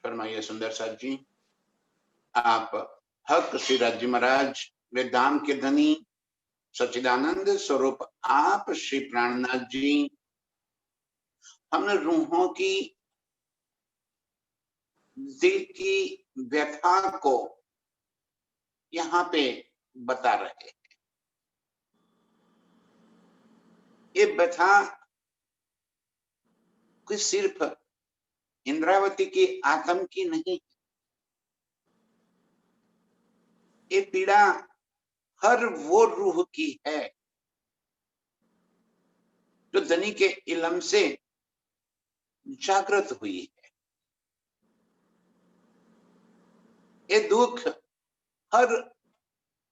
फरमाइए सुंदर साथ जी। आप हक सिराज जी महाराज, वे धाम के धनी सच्चिदानंद स्वरूप आप श्री प्राणनाथ जी, हमने रूहों की दिल की व्यथा को यहाँ पे बता रहे हैं। ये व्यथा कोई सिर्फ इंद्रावती की आत्म की नहीं, ये पीड़ा हर वो रूह की है जो धनी के इलम से जागृत हुई है। ये दुख हर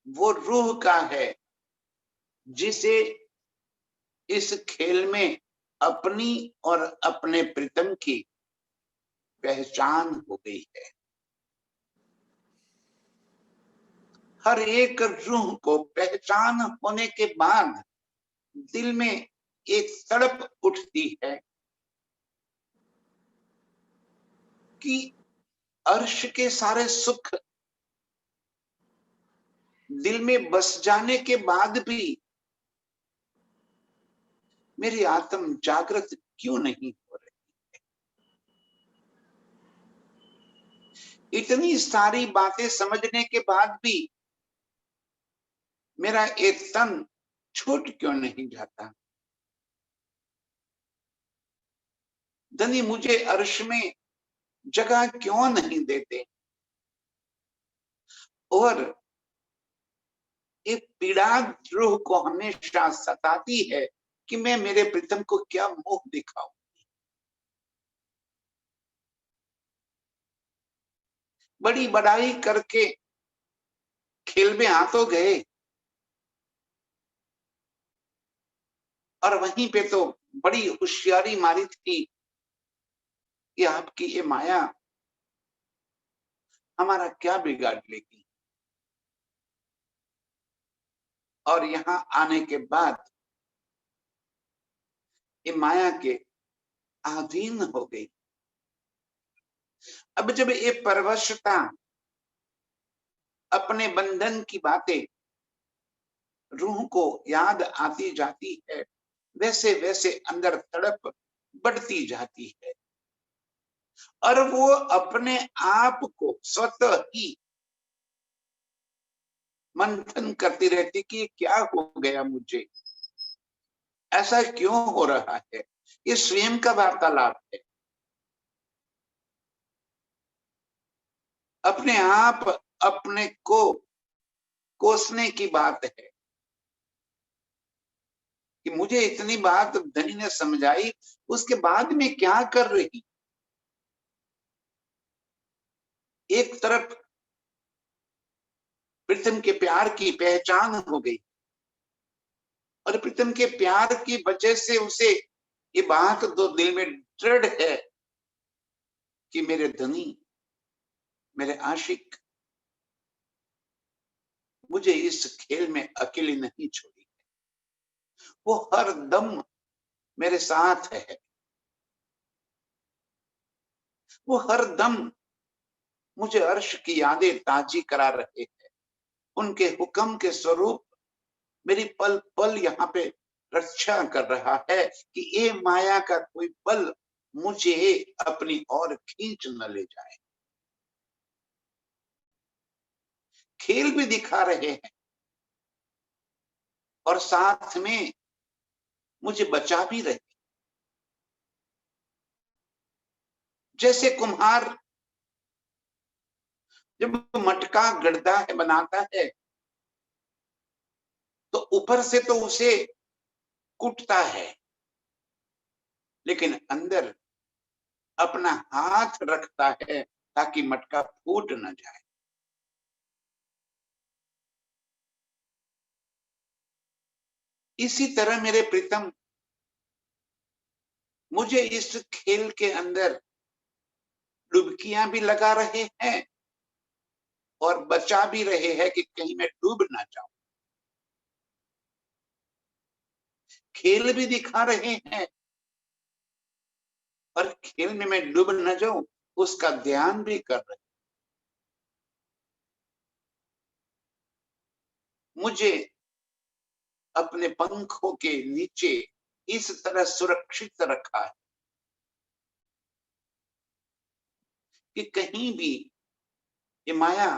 वो रूह का है जिसे इस खेल में अपनी और अपने प्रीतम की पहचान हो गई है। हर एक रूह को पहचान होने के बाद दिल में एक तड़प उठती है कि अर्श के सारे सुख दिल में बस जाने के बाद भी मेरी आत्म जागृत क्यों नहीं हो रही। इतनी सारी बातें समझने के बाद भी मेरा एक तन छूट क्यों नहीं जाता। धनी मुझे अर्श में जगह क्यों नहीं देते। और ये पीड़ा रूह को हमेशा सताती है कि मैं मेरे प्रीतम को क्या मुंह दिखाऊं। बड़ी बड़ाई करके खेल में आ तो गए और वहीं पे तो बड़ी होशियारी मारी थी कि आपकी ये माया हमारा क्या बिगाड़ लेगी। और यहाँ आने के बाद ये माया के अधीन हो गई। अब जब ये परवशता अपने बंधन की बातें रूह को याद आती जाती है, वैसे वैसे अंदर तड़प बढ़ती जाती है और वो अपने आप को स्वतः ही मंथन करती रहती कि क्या हो गया मुझे, ऐसा क्यों हो रहा है। ये स्वयं का वार्तालाप है, अपने आप अपने को कोसने की बात है कि मुझे इतनी बात धनी ने समझाई, उसके बाद में क्या कर रही। एक तरफ प्रीतम के प्यार की पहचान हो गई और प्रीतम के प्यार की वजह से उसे ये बात तो दिल में दृढ़ है कि मेरे धनी, मेरे आशिक मुझे इस खेल में अकेली नहीं छोड़ी, वो हर दम मेरे साथ है, वो हर दम मुझे अर्श की यादें ताजी करा रहे हैं। उनके हुक्म के स्वरूप मेरी पल पल यहाँ पे रक्षा कर रहा है कि ये माया का कोई पल मुझे अपनी ओर खींच न ले जाए। खेल भी दिखा रहे हैं और साथ में मुझे बचा भी रहे। जैसे कुम्हार जब मटका गढ़ता है, बनाता है, तो ऊपर से तो उसे कूटता है, लेकिन अंदर अपना हाथ रखता है ताकि मटका फूट न जाए। इसी तरह मेरे प्रीतम मुझे इस खेल के अंदर डुबकियां भी लगा रहे हैं और बचा भी रहे हैं कि कहीं मैं डूब ना जाऊं। खेल भी दिखा रहे हैं और खेल में मैं डूब न जाऊं, उसका ध्यान भी कर रहे। मुझे अपने पंखों के नीचे इस तरह सुरक्षित रखा है कि कहीं भी ये माया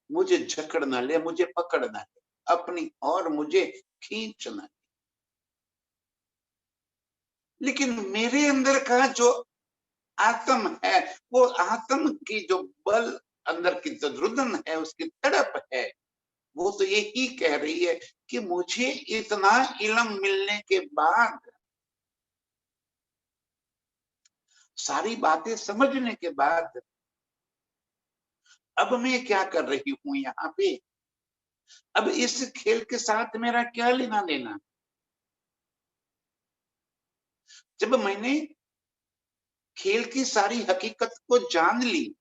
मुझे जकड़ ना ले, मुझे पकड़ ना ले, अपनी और मुझे खींच ना ले। लेकिन मेरे अंदर का जो आत्म है, वो आत्म की जो बल, अंदर की जो रुदन है, उसकी तड़प है, वो तो यही कह रही है कि मुझे इतना इल्म मिलने के बाद, सारी बातें समझने के बाद, अब मैं क्या कर रही हूं यहाँ पे? अब इस खेल के साथ मेरा क्या लेना देना? जब मैंने खेल की सारी हकीकत को जान ली,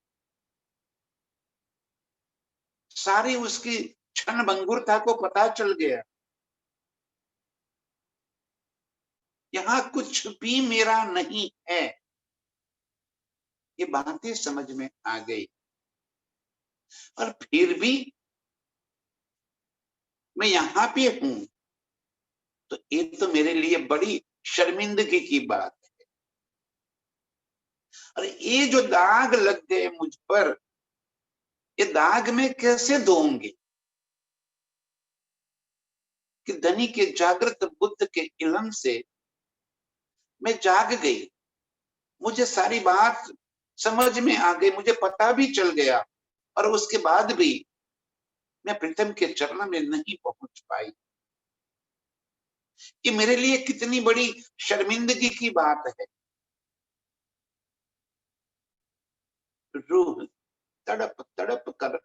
सारी उसकी क्षण भंगुरता को पता चल गया, यहाँ कुछ भी मेरा नहीं है, ये बातें समझ में आ गई। और फिर भी मैं यहाँ पे हूं, तो ये तो मेरे लिए बड़ी शर्मिंदगी की बात है। और ये जो दाग लग गए मुझ पर, ये दाग मैं कैसे धोऊंगी? कि धनी के जागृत बुद्ध के इल्म से मैं जाग गई, मुझे सारी बात समझ में आ गई, मुझे पता भी चल गया, और उसके बाद भी मैं प्रीतम के चरण में नहीं पहुंच पाई। ये मेरे लिए कितनी बड़ी शर्मिंदगी की बात है। रूह तड़प तड़प कर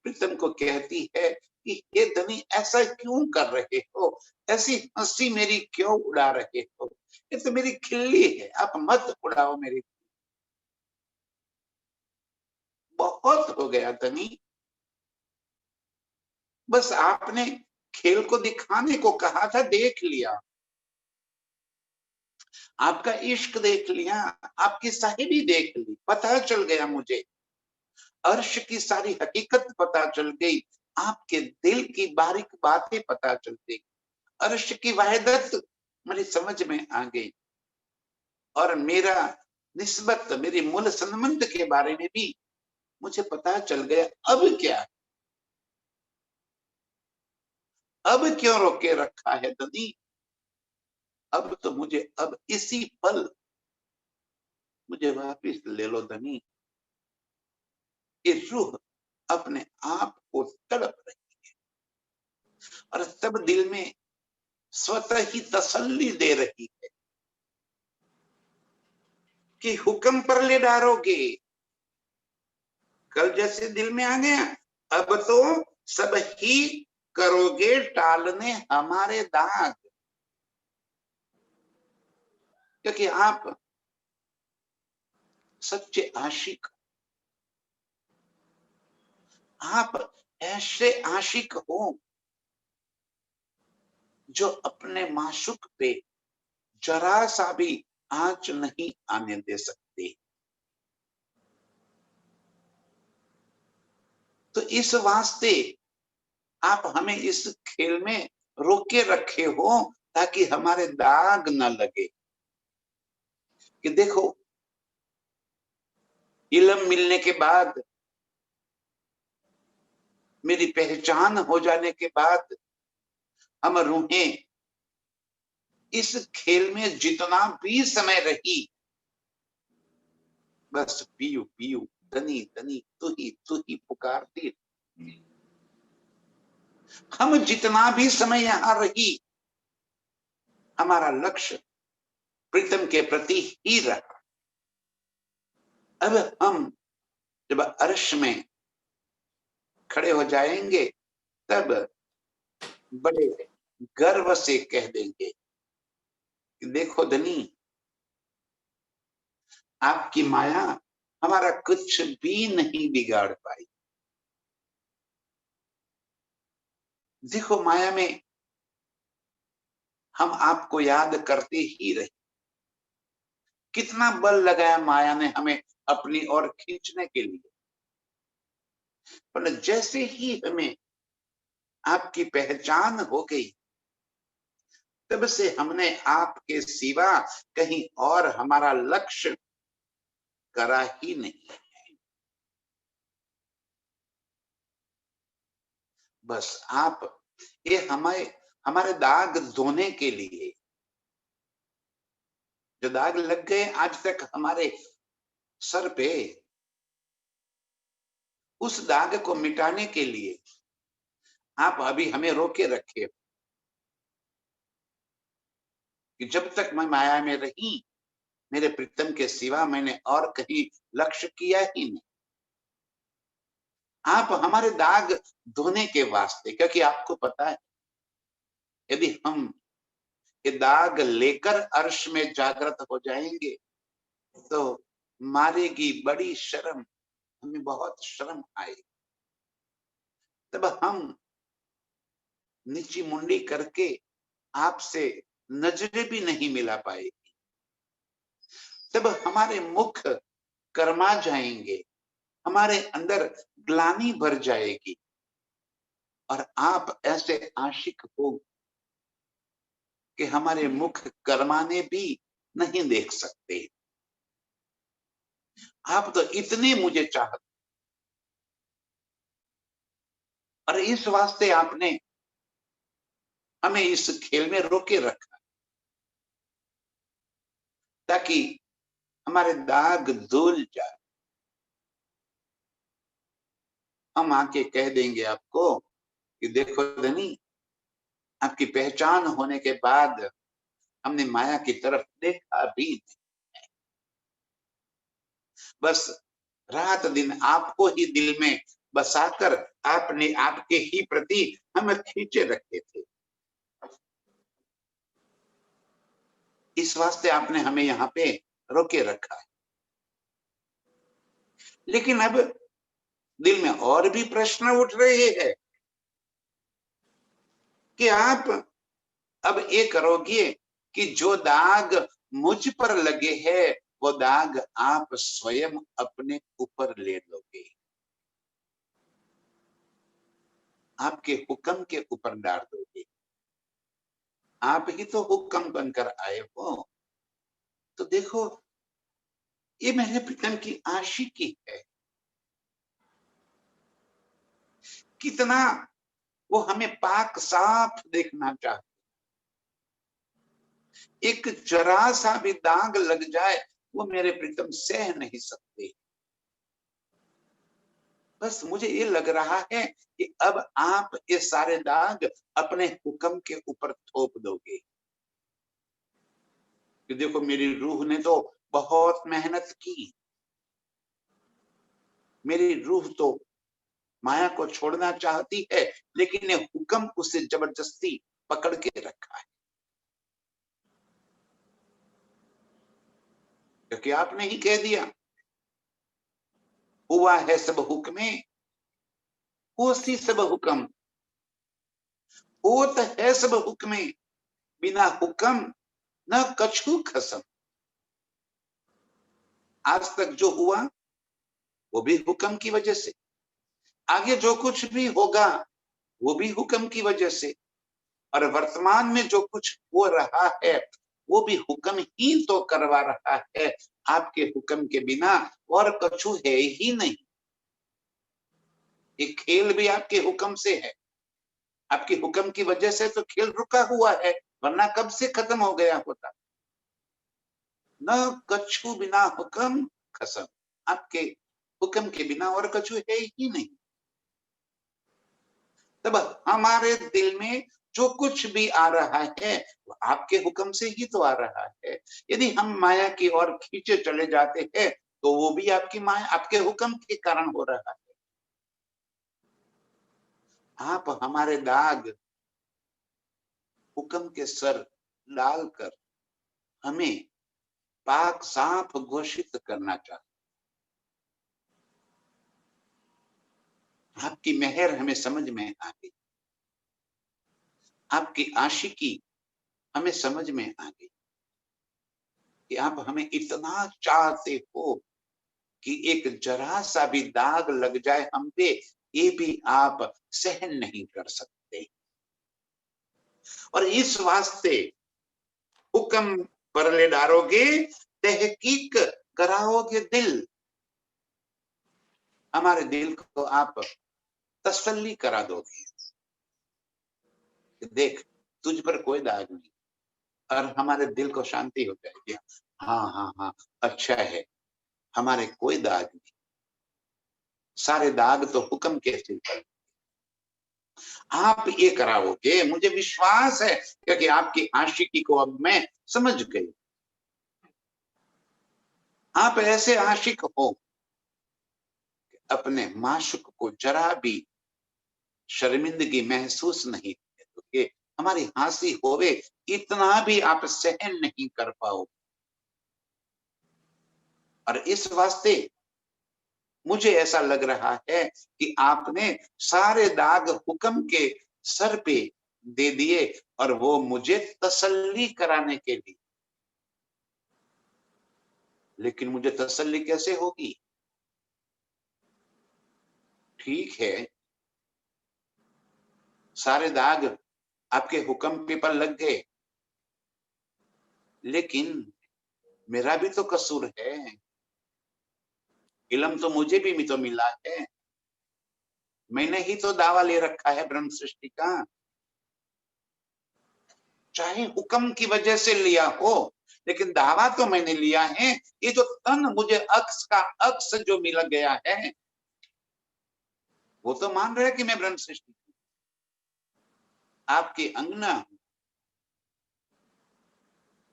प्रीतम को कहती है कि हे धनी, ऐसा क्यों कर रहे हो? ऐसी हंसी मेरी क्यों उड़ा रहे हो? ये तो मेरी खिल्ली है, आप मत उड़ाओ मेरी। बहुत हो गया धनी, बस आपने खेल को दिखाने को कहा था, देख लिया, आपका इश्क देख लिया, आपकी साहिबी देख ली, पता चल गया मुझे, अर्श की सारी हकीकत पता चल गई, आपके दिल की बारीक बातें पता चल गई, अर्श की वहदत मेरी समझ में आ गई, और मेरा निस्बत, मेरी मूल संबंध के बारे में भी मुझे पता चल गया। अब क्या? अब क्यों रोके रखा है दनी? अब तो मुझे, अब इसी पल मुझे वापिस ले लो दनी। ये रूह अपने आप को तड़प रही, और तब दिल में स्वतः ही तसल्ली दे रही है कि हुक्म पर ले डालोगे। कल जैसे दिल में आ गया, अब तो सब ही करोगे टालने हमारे दाग, क्योंकि आप सच्चे आशिक, आप ऐसे आशिक हो जो अपने माशूक पे जरा सा भी आंच नहीं आने दे सकते। तो इस वास्ते आप हमें इस खेल में रोके रखे हो, ताकि हमारे दाग न लगे। कि देखो, इल्म मिलने के बाद, मेरी पहचान हो जाने के बाद, हम रूहें इस खेल में जितना भी समय रही, बस पीयू पीयू, धनी धनी, तू ही पुकारती। हम जितना भी समय यहाँ रही, हमारा लक्ष्य प्रीतम के प्रति ही रहा। अब हम जब अर्श में खड़े हो जाएंगे, तब बड़े गर्व से कह देंगे कि देखो धनी, आपकी माया हमारा कुछ भी नहीं बिगाड़ पाई। देखो, माया में हम आपको याद करते ही रहे, कितना बल लगाया माया ने हमें अपनी ओर खींचने के लिए। पर जैसे ही हमें आपकी पहचान हो गई, तब से हमने आपके सिवा कहीं और हमारा लक्ष्य करा ही नहीं। बस आप, ये हमारे दाग धोने के लिए, जो दाग लग गए आज तक हमारे सर पे, उस दाग को मिटाने के लिए आप अभी हमें रोके रखे कि जब तक मैं माया में रही, मेरे प्रीतम के सिवा मैंने और कहीं लक्ष्य किया ही नहीं। आप हमारे दाग धोने के वास्ते, क्योंकि आपको पता है यदि हम ये दाग लेकर अर्श में जागृत हो जाएंगे तो मारेगी बड़ी शर्म, हमें बहुत शर्म आएगी। तब हम नीची मुंडी करके आपसे नजरें भी नहीं मिला पाएगी। तब हमारे मुख कर्मा जाएंगे, हमारे अंदर ग्लानि भर जाएगी और आप ऐसे आशिक हो कि हमारे मुख कर्माने भी नहीं देख सकते। आप तो इतने मुझे चाहते, और इस वास्ते आपने हमें इस खेल में रोके रखा ताकि हमारे दाग धुल जाए। हम आके कह देंगे आपको कि देखो धनी, आपकी पहचान होने के बाद हमने माया की तरफ देखा भी नहीं। बस रात दिन आपको ही दिल में बसाकर आपने आपके ही प्रति हमें खींचे रखे थे। इस वास्ते आपने हमें यहाँ पे रोके रखा है। लेकिन अब दिल में और भी प्रश्न उठ रहे हैं कि आप अब ये करोगे कि जो दाग मुझ पर लगे हैं वो दाग आप स्वयं अपने ऊपर ले लोगे, आपके हुक्म के ऊपर डाल दोगे। आप ही तो हुक्म बनकर आए हो। तो देखो, ये मेरे प्रीतम की आशिकी है। कितना वो हमें पाक साफ देखना चाहते। एक जरा सा भी दाग लग जाए वो मेरे प्रीतम सह नहीं सकते। बस मुझे ये लग रहा है कि अब आप ये सारे दाग अपने हुक्म के ऊपर थोप दोगे कि देखो मेरी रूह ने तो बहुत मेहनत की, मेरी रूह तो माया को छोड़ना चाहती है, लेकिन ये हुक्म उसे जबरदस्ती पकड़ के रखा है। क्योंकि आपने ही कह दिया, हुआ है सब हुक्मे होसी सब हुक्म, होत है सब हुक्मे बिना हुक्म न कछु खसम। आज तक जो हुआ वो भी हुक्म की वजह से, आगे जो कुछ भी होगा वो भी हुक्म की वजह से, और वर्तमान में जो कुछ हो रहा है वो भी हुक्म ही तो करवा रहा है। आपके हुक्म के बिना और कछु है ही नहीं। ये खेल भी आपके हुक्म से है, आपके हुक्म की वजह से तो खेल रुका हुआ है, वरना कब से खत्म हो गया होता। न कछु बिना हुक्म खसम, आपके हुक्म के बिना और कछु है ही नहीं। तब हमारे दिल में जो कुछ भी आ रहा है वो आपके हुक्म से ही तो आ रहा है। यदि हम माया की ओर खींचे चले जाते हैं तो वो भी आपकी माया, आपके हुक्म के कारण हो रहा है। आप हमारे दाग हुक्म के सर डालकर हमें पाक साफ घोषित करना चाहते। आपकी मेहर हमें समझ में आ गई, आपकी आशिकी हमें समझ में आ गई कि आप हमें इतना चाहते हो कि एक जरा सा भी दाग लग जाए हम पे, ये भी आप सहन नहीं कर सकते। और इस वास्ते हुक्म पर ले डालोगे, तहकीक कराओगे दिल। हमारे दिल को आप तसल्ली करा दोगे, देख तुझ पर कोई दाग नहीं, और हमारे दिल को शांति हो जाएगी। हाँ हाँ हाँ, अच्छा है, हमारे कोई दाग नहीं, सारे दाग तो हुक्म के सिर पर। आप ये कराओगे, मुझे विश्वास है, क्योंकि आपकी आशिकी को अब मैं समझ गई। आप ऐसे आशिक हो, अपने माशुक को जरा भी शर्मिंदगी महसूस नहीं दोगे। हमारी हंसी होवे इतना भी आप सहन नहीं कर पाओ। और इस वास्ते मुझे ऐसा लग रहा है कि आपने सारे दाग हुक्म के सर पे दे दिए, और वो मुझे तसल्ली कराने के लिए। लेकिन मुझे तसल्ली कैसे होगी? ठीक है, सारे दाग आपके हुक्म पे पर लग गए, लेकिन मेरा भी तो कसूर है। इल्म तो मुझे भी तो मिला है, मैंने ही तो दावा ले रखा है ब्रह्म सृष्टि का। चाहे हुक्म की वजह से लिया हो, लेकिन दावा तो मैंने लिया है। ये जो तन मुझे अक्स का अक्स जो मिल गया है, वो तो मान रहे कि मैं ब्रह्म सृष्टि हूं, आपकी अंगना हूं।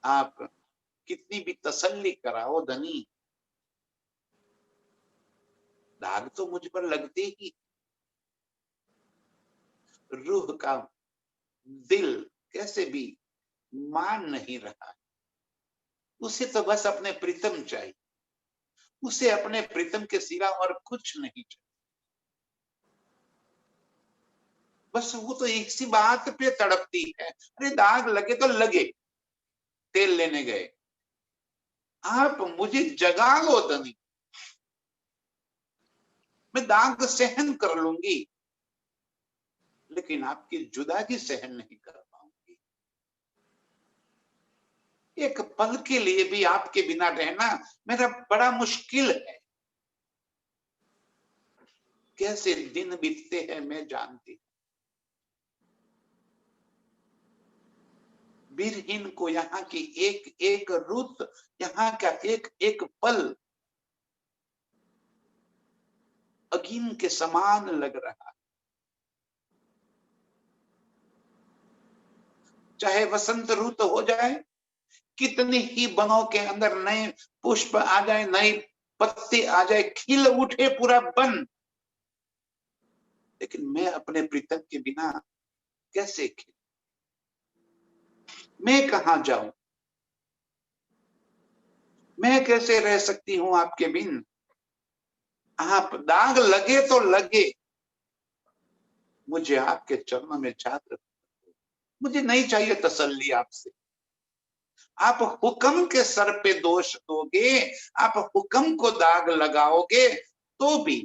आप कितनी भी तसल्ली कराओ धनी, दाग तो मुझ पर लगते ही। रूह का दिल कैसे भी मान नहीं रहा, उसे तो बस अपने प्रीतम चाहिए, उसे अपने प्रीतम के सिवा और कुछ नहीं चाहिए। बस वो तो इसी बात पे तड़पती है, अरे दाग लगे तो लगे, तेल लेने गए, आप मुझे जगा लो धनी, मैं दाग सहन कर लूंगी, लेकिन आपकी जुदाई सहन नहीं कर पाऊंगी। एक पल के लिए भी आपके बिना रहना मेरा बड़ा मुश्किल है। कैसे दिन बीतते हैं मैं जानती। वीरहीन को यहाँ की एक एक रुत, यहाँ का एक एक पल अगीन के समान लग रहा। चाहे वसंत रुत हो जाए, कितनी ही बनों के अंदर नए पुष्प आ जाए, नए पत्ते आ जाए, खिल उठे पूरा बन, लेकिन मैं अपने प्रीतम के बिना कैसे खिल, मैं कहां जाऊं, मैं कैसे रह सकती हूं आपके बिन। आप दाग लगे तो लगे, मुझे आपके चरणों में छात्र, मुझे नहीं चाहिए तसल्ली आपसे। आप हुक्म के सर पे दोष दोगे, आप हुक्म को दाग लगाओगे, तो भी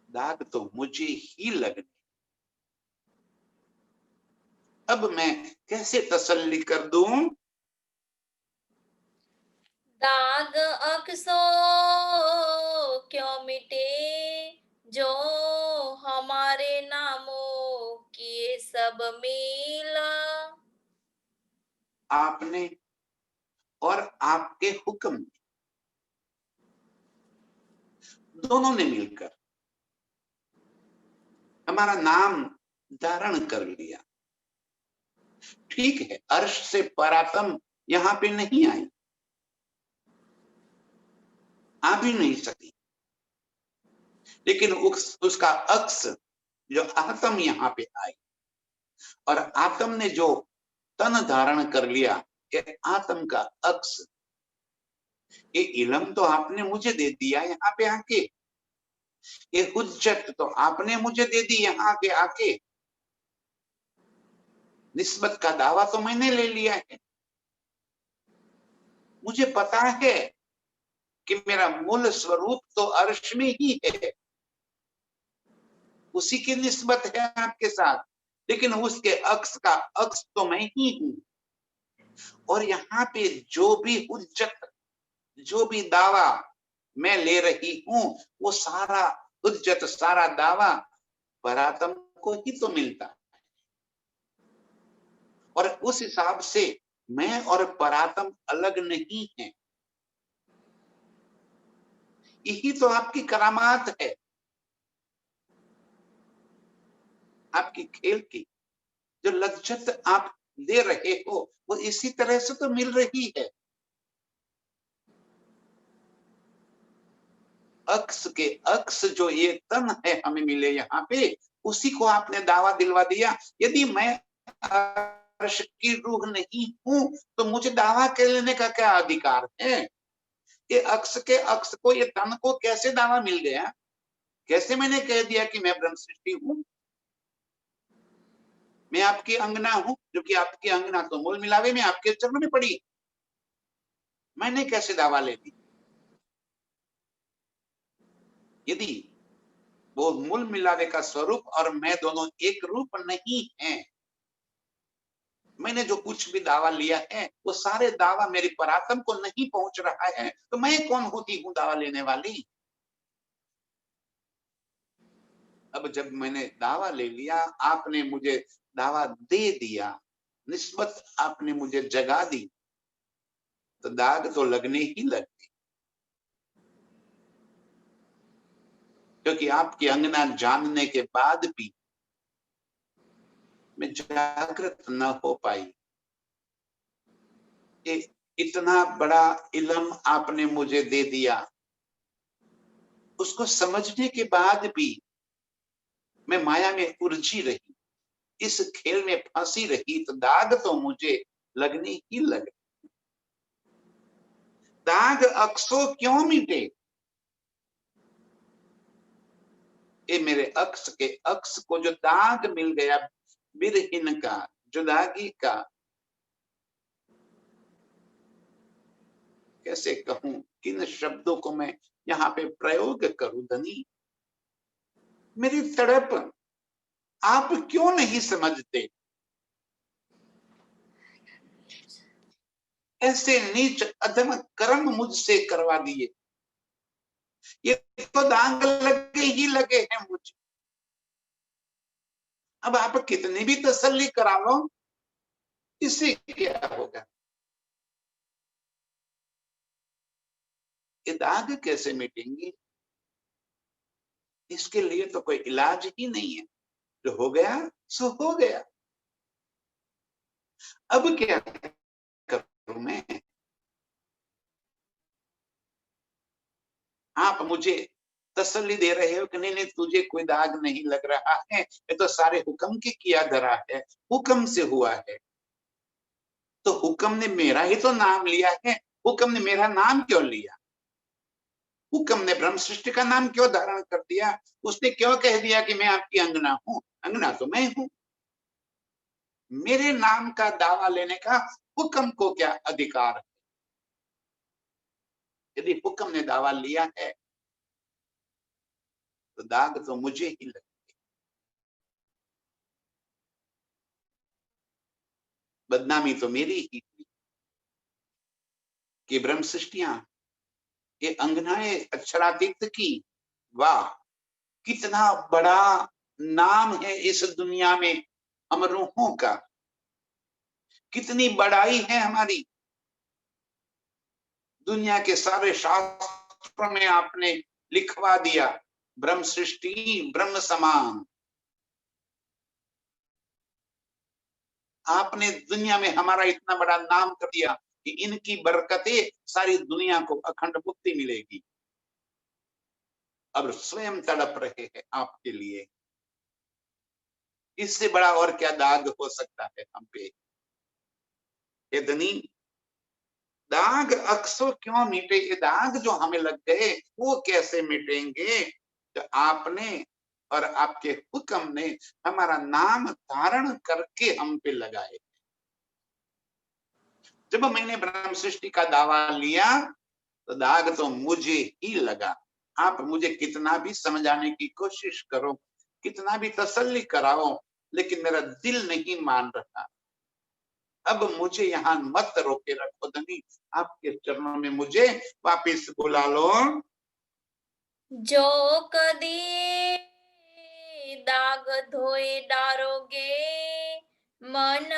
दाग तो मुझे ही लगने। अब मैं कैसे तसल्ली कर दूं? दाग अक्सों क्यों मिटे, जो हमारे नामों किए सब मिला। आपने और आपके हुक्म, दोनों ने मिलकर हमारा नाम धारण कर लिया। ठीक है, अर्श से परातम यहां पे नहीं आई, आ भी नहीं सकी, लेकिन उसका अक्स जो आत्म यहां पे आई, और आत्म ने जो तन धारण कर लिया, ये आत्म का अक्स, ये इल्म तो आपने मुझे दे दिया यहाँ पे आके, ये हुज्जत तो आपने मुझे दे दी यहाँ पे आके, निस्बत का दावा तो मैंने ले लिया है। मुझे पता है कि मेरा मूल स्वरूप तो अर्श में ही है, उसी की निस्बत है आपके साथ, लेकिन उसके अक्स का अक्स तो मैं ही हूं। और यहाँ पे जो भी हुज्जत, जो भी दावा मैं ले रही हूं, वो सारा हुज्जत, सारा दावा परात्म को ही तो मिलता है। और उस हिसाब से मैं और परात्म अलग नहीं है। यही तो आपकी करामात है, आपकी खेल की जो लज्जत आप ले रहे हो, वो इसी तरह से तो मिल रही है। अक्स के अक्स जो ये तन है हमें मिले यहाँ पे, उसी को आपने दावा दिलवा दिया। यदि मैं अर्श की रूह नहीं हूं तो मुझे दावा कर लेने का क्या अधिकार है? ये अक्स के अक्स को, ये तन को कैसे दावा मिल गया? कैसे मैंने कह दिया कि मैं ब्रह्म सृष्टि हूं, मैं आपकी अंगना हूं, जो कि आपकी अंगना तो मूल मिलावे में आपके चरणों में पड़ी, मैंने कैसे दावा ले ली? यदि वो मूल मिलावे का स्वरूप और मैं दोनों एक रूप नहीं है, मैंने जो कुछ भी दावा लिया है वो सारे दावा मेरी परात्म को नहीं पहुंच रहा है, तो मैं कौन होती हूँ दावा लेने वाली? अब जब मैंने दावा ले लिया, आपने मुझे दावा दे दिया, निस्बत आपने मुझे जगा दी, तो दाग तो लगने ही लगती। क्योंकि आपकी अंगना जानने के बाद भी मैं जागृत न हो पाई। इतना बड़ा इल्म आपने मुझे दे दिया, उसको समझने के बाद भी मैं माया में उलझी रही, इस खेल में फंसी रही, तो दाग तो मुझे लगने ही लगे। दाग अक्सों क्यों मिटे? ये मेरे अक्स के अक्स को जो दाग मिल गया, बिरहीन का, जुदागी का, कैसे कहूं, किन शब्दों को मैं यहाँ पे प्रयोग करूं धनी? मेरी तड़प आप क्यों नहीं समझते? ऐसे नीच अधम कर्म मुझसे करवा दिए, ये तो दाग लगे ही लगे हैं मुझे। अब आप कितनी भी तसल्ली करा लो, इससे क्या होगा? ये दाग कैसे मिटेंगे? इसके लिए तो कोई इलाज ही नहीं है। जो हो गया सो हो गया, अब क्या करूं मैं? आप मुझे तसल्ली दे रहे हो कि नहीं नहीं, तुझे कोई दाग नहीं लग रहा है, ये तो सारे हुक्म की किया धरा है, हुक्म से हुआ है। तो हुक्म ने मेरा ही तो नाम लिया है, हुक्म ने मेरा नाम क्यों लिया? हुक्म ने ब्रह्म सृष्टि का नाम क्यों धारण कर दिया? उसने क्यों कह दिया कि मैं आपकी अंगना हूं? अंगना तो मैं हूं। मेरे नाम का दावा लेने का हुक्म को क्या अधिकार है? यदि हुक्म ने दावा लिया है तो दाग तो मुझे ही लगे। बदनामी तो मेरी ही थी कि ब्रह्म सृष्टियां, ये अंगनाएं अक्षरातीत की, वाह कितना बड़ा नाम है इस दुनिया में हम रूहों का, कितनी बड़ाई है हमारी। दुनिया के सारे शास्त्रों में आपने लिखवा दिया, ब्रह्म सृष्टि ब्रह्म समान। आपने दुनिया में हमारा इतना बड़ा नाम कर दिया कि इनकी बरकतें सारी दुनिया को अखंड मुक्ति मिलेगी। अब स्वयं तड़प रहे हैं आपके लिए, इससे बड़ा और क्या दाग हो सकता है हम पे? इतनी दाग अक्सर क्यों मिटे? ये दाग जो हमें लग गए वो कैसे मिटेंगे? तो आपने और आपके हुक्म ने हमारा नाम धारण करके हम पे लगाए। जब मैंने ब्रह्म सृष्टि का दावा लिया तो दाग तो मुझे ही लगा। आप मुझे कितना भी समझाने की कोशिश करो, कितना भी तसल्ली कराओ, लेकिन मेरा दिल नहीं मान रहा। अब मुझे यहाँ मत रोके रखो धनी, आपके चरणों में मुझे वापिस बुला लो। जो कदी दाग धोए डारोगे, मन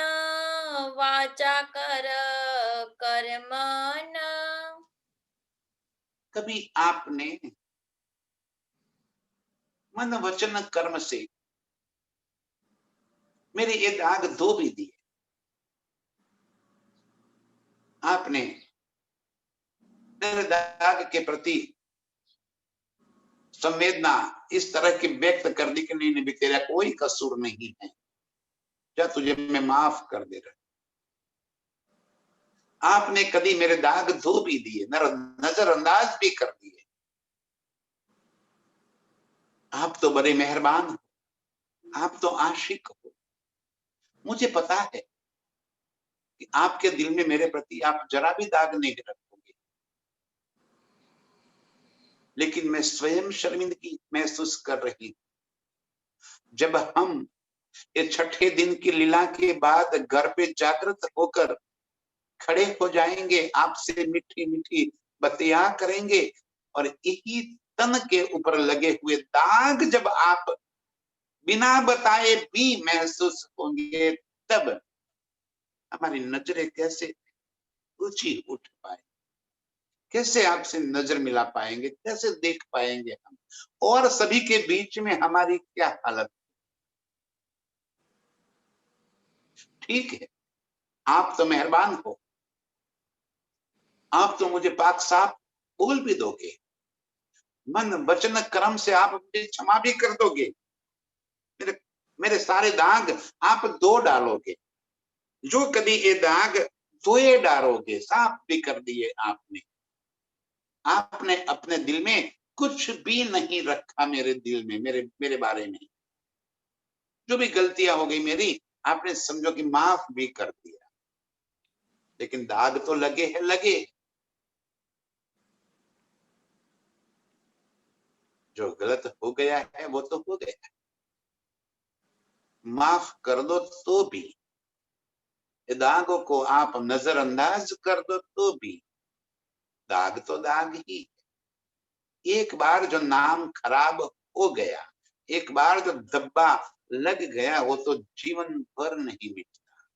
वाचा कर मन। कभी आपने मन वचन कर्म से मेरे ये दाग धो भी दिए। आपने मेरे दाग के प्रति संवेदना इस तरह की व्यक्त कर दी कि नहीं नहीं तेरा कोई कसूर नहीं है, क्या तुझे मैं माफ कर दे रहा। आपने कभी मेरे दाग धो भी दिए, नजरअंदाज भी कर दिए। आप तो बड़े मेहरबान हो, आप तो आशिक हो। मुझे पता है कि आपके दिल में मेरे प्रति आप जरा भी दाग नहीं रखोगे, लेकिन मैं स्वयं शर्मिंदगी महसूस कर रही हूं। जब हम ये छठे दिन की लीला के बाद घर पे जागृत होकर खड़े हो जाएंगे, आपसे मीठी मीठी बतिया करेंगे, और यही तन के ऊपर लगे हुए दाग जब आप बिना बताए भी महसूस होंगे, तब हमारी नजरें कैसे ऊंची उठ पाए, कैसे आपसे नजर मिला पाएंगे, कैसे देख पाएंगे हम, और सभी के बीच में हमारी क्या हालत। ठीक है, आप तो मेहरबान हो, आप तो मुझे पाक साफ बोल भी दोगे, मन वचन कर्म से आप मुझे क्षमा भी कर दोगे, मेरे मेरे सारे दाग आप धो डालोगे। जो कभी ये दाग धोए डालोगे, साफ भी कर दिए आपने। आपने अपने दिल में कुछ भी नहीं रखा, मेरे दिल में, मेरे बारे में जो भी गलतियां हो गई मेरी, आपने समझो कि माफ भी कर दिया। लेकिन दाग तो लगे है, लगे। जो गलत हो गया है वो तो हो गया, माफ कर दो तो भी, दागों को आप नजरअंदाज कर दो तो भी, दाग तो दाग ही। एक बार जो नाम खराब हो गया, एक बार जो धब्बा लग गया, वो तो जीवन भर नहीं मिटता।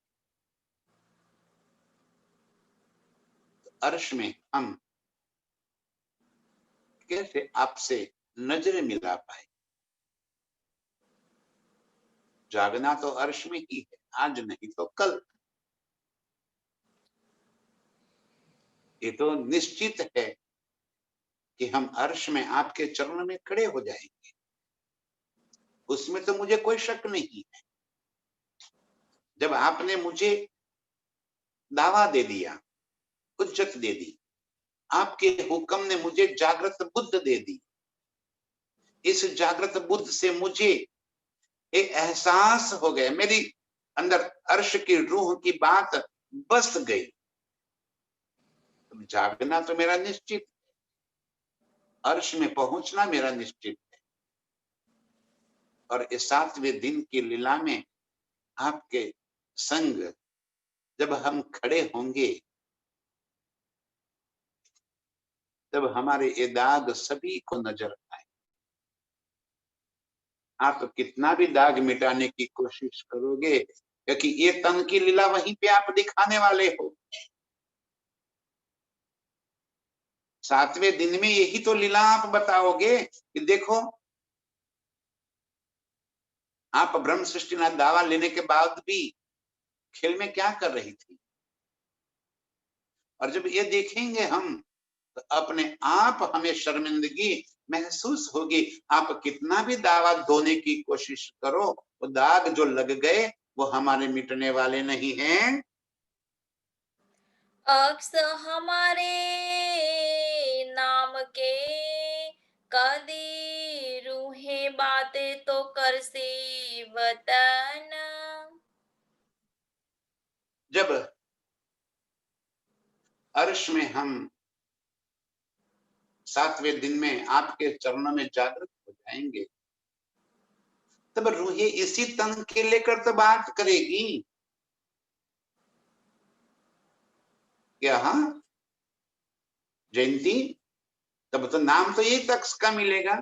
अर्श में हम कैसे आपसे नजरें मिला पाए। जागना तो अर्श में ही है, आज नहीं तो कल। ये तो निश्चित है कि हम अर्श में आपके चरणों में खड़े हो जाएंगे, उसमें तो मुझे कोई शक नहीं है। जब आपने मुझे दावा दे दिया, उज्जत दे दी, आपके हुक्म ने मुझे जागृत बुद्ध दे दी, इस जागृत बुद्ध से मुझे एक एहसास हो गया, मेरी अंदर अर्श की रूह की बात बस गई। जागना तो मेरा निश्चित, अर्श में पहुंचना मेरा निश्चित है। और इस 7वें दिन की लीला में आपके संग जब हम खड़े होंगे, तब हमारे ये दाग सभी को नजर आए। आप कितना भी दाग मिटाने की कोशिश करोगे, क्योंकि ये तन की लीला वहीं पे आप दिखाने वाले हो। 7वें दिन में यही तो लीला आप बताओगे कि देखो, आप ब्रह्म सृष्टि ना दावा लेने के बाद भी खेल में क्या कर रही थी। और जब ये देखेंगे हम, तो अपने आप हमें शर्मिंदगी महसूस होगी। आप कितना भी दावा धोने की कोशिश करो, वो दाग जो लग गए वो हमारे मिटने वाले नहीं हैं। अक्स हमारे नाम के, कदी रूहे बातें तो कर सी वतन। जब अर्श में हम 7वें दिन में आपके चरणों में जागृत हो जाएंगे, तब रूहें इसी तन के लेकर तो बात करेगी क्या? हाँ जयंती, तब तो नाम तो यही तक्ष का मिलेगा।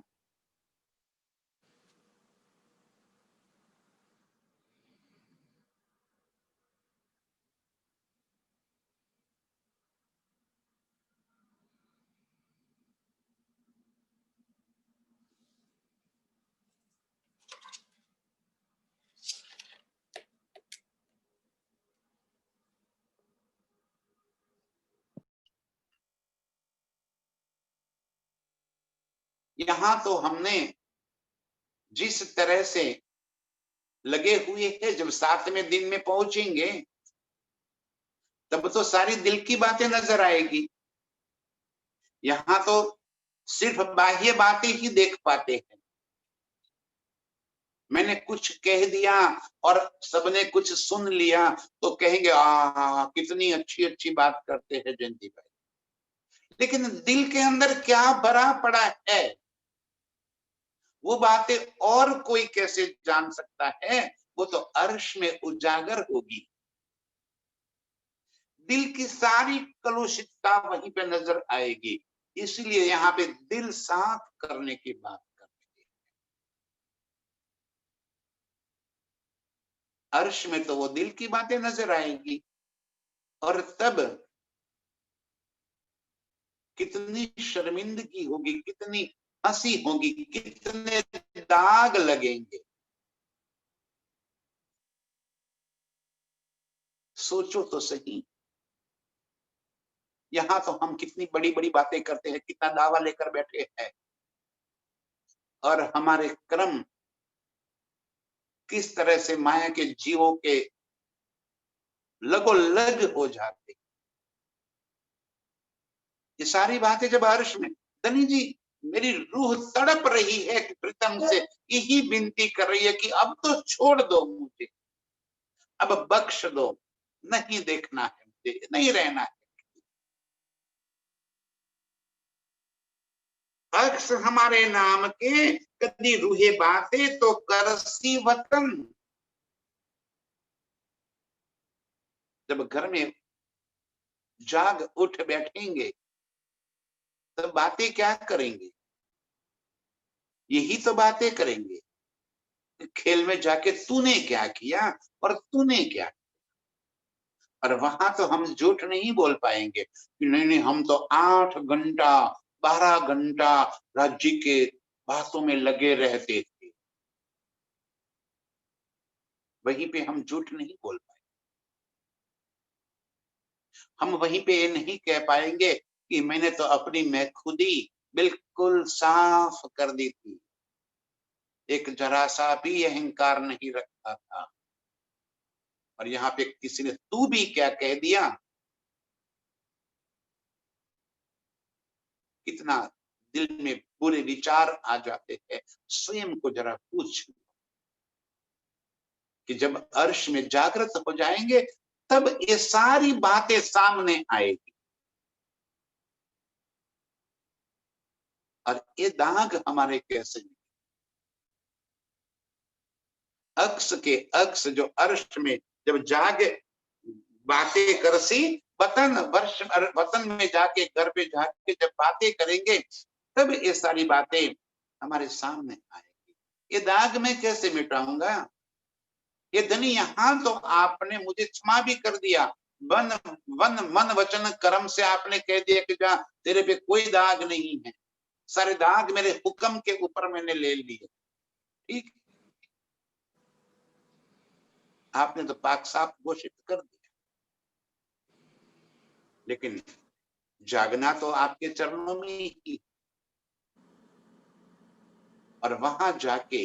यहां तो हमने जिस तरह से लगे हुए हैं, जब 7वें दिन में पहुंचेंगे तब तो सारी दिल की बातें नजर आएगी। यहां तो सिर्फ बाह्य बातें ही देख पाते हैं। मैंने कुछ कह दिया और सबने कुछ सुन लिया तो कहेंगे आ कितनी अच्छी अच्छी बात करते हैं जयंती भाई, लेकिन दिल के अंदर क्या भरा पड़ा है वो बातें और कोई कैसे जान सकता है? वो तो अर्श में उजागर होगी। दिल की सारी कलुषितता वहीं पे नजर आएगी। इसलिए यहाँ पे दिल साफ करने की बात करते हैं। अर्श में तो वो दिल की बातें नजर आएगी, और तब कितनी शर्मिंदगी होगी, कितनी हंसी होगी, कितने दाग लगेंगे। सोचो तो सही, यहाँ तो हम कितनी बड़ी बड़ी बातें करते हैं, कितना दावा लेकर बैठे हैं, और हमारे कर्म किस तरह से माया के जीवों के लगोलग हो जाते। ये सारी बातें जब अर्श में, धनी जी मेरी रूह तड़प रही है कि प्रीतम से यही विनती कर रही है कि अब तो छोड़ दो मुझे, अब बख्श दो, नहीं देखना है मुझे, नहीं रहना है। अक्स हमारे नाम के कदी रूहे बातें तो करसी वतन। जब घर में जाग उठ बैठेंगे तब बातें क्या करेंगे? यही तो बातें करेंगे। खेल में जाके तूने क्या किया और तूने क्या, और वहां तो हम झूठ नहीं बोल पाएंगे कि नहीं नहीं हम तो 8 घंटा 12 घंटा राज्य के बातों में लगे रहते थे। वहीं पे हम झूठ नहीं बोल पाएंगे। हम वहीं पे ये नहीं कह पाएंगे कि मैंने तो अपनी मैं खुदी बिल्कुल साफ कर दी थी, एक जरा सा भी अहंकार नहीं रखा था। और यहाँ पे किसी ने तू भी क्या कह दिया, कितना दिल में बुरे विचार आ जाते हैं। स्वयं को जरा पूछ कि जब अर्श में जागृत हो जाएंगे तब ये सारी बातें सामने आएगी, और ये दाग हमारे कैसे, अक्स के अक्स जो अर्श में जब जागे बातें करसी वतन, वर्ष वतन में जाके घर पे जाके जब बातें करेंगे तब ये सारी बातें हमारे सामने आएगी। ये दाग मैं कैसे मिटाऊंगा? ये धनी यहाँ तो आपने मुझे क्षमा भी कर दिया, वन वन मन वचन कर्म से आपने कह दिया कि जा तेरे पे कोई दाग नहीं है, सारे दाग मेरे हुक्म के ऊपर मैंने ले लिए। ठीक, आपने तो पाक साफ घोषित कर दिया, लेकिन जागना तो आपके चरणों में ही, और वहां जाके